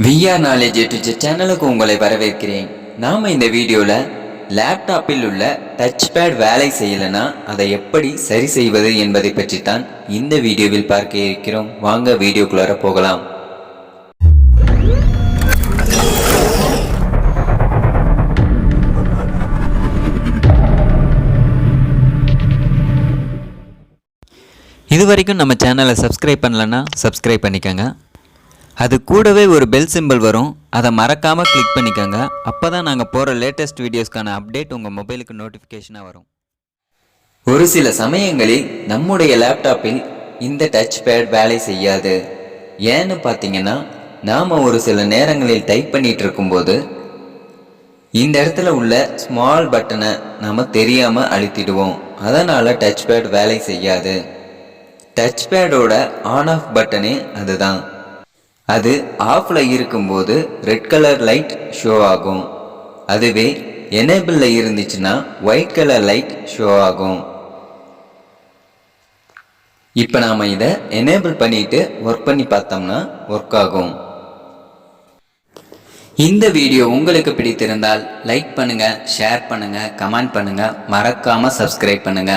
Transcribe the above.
VR Knowledge AtoZ சேனலுக்கு உங்களை வரவேற்கிறேன். நாம் இந்த வீடியோவில் லேப்டாப்பில் உள்ள டச்பேட் வேலை செய்யலைன்னா அதை எப்படி சரி செய்வது என்பதை பற்றி தான் இந்த வீடியோவில் பார்க்க இருக்கிறோம். வாங்க வீடியோக்குள்ளார போகலாம். இதுவரைக்கும் நம்ம சேனலை சப்ஸ்கிரைப் பண்ணலன்னா சப்ஸ்கிரைப் பண்ணிக்கோங்க. அது கூடவே ஒரு பெல் சிம்பிள் வரும், அதை மறக்காமல் கிளிக் பண்ணிக்கோங்க. அப்போ தான் நாங்கள் போகிற லேட்டஸ்ட் வீடியோஸ்க்கான அப்டேட் உங்கள் மொபைலுக்கு நோட்டிஃபிகேஷனாக வரும். ஒரு சில சமயங்களில் நம்முடைய லேப்டாப்பில் இந்த டச் பேட் வேலை செய்யாது. ஏன்னு பார்த்தீங்கன்னா, நாம் ஒரு சில நேரங்களில் டைப் பண்ணிகிட்டு இருக்கும்போது இந்த இடத்துல உள்ள ஸ்மால் பட்டனை நாம் தெரியாமல் அழுத்திடுவோம். அதனால் டச் பேட் வேலை செய்யாது. டச் பேடோட ஆன் ஆஃப் பட்டனே அதுதான். அது ஆஃப்ல இருக்கும்போது ரெட் கலர் லைட் ஷோ ஆகும். அதுவே எனேபிளில் இருந்துச்சுன்னா ஒயிட் கலர் லைட் ஷோ ஆகும். இப்போ நாம் இதை எனேபிள் பண்ணிட்டு ஒர்க் பண்ணி பார்த்தோம்னா ஒர்க் ஆகும். இந்த வீடியோ உங்களுக்கு பிடித்திருந்தால் லைக் பண்ணுங்க, ஷேர் பண்ணுங்க, கமெண்ட் பண்ணுங்க, மறக்காம சப்ஸ்கிரைப் பண்ணுங்க.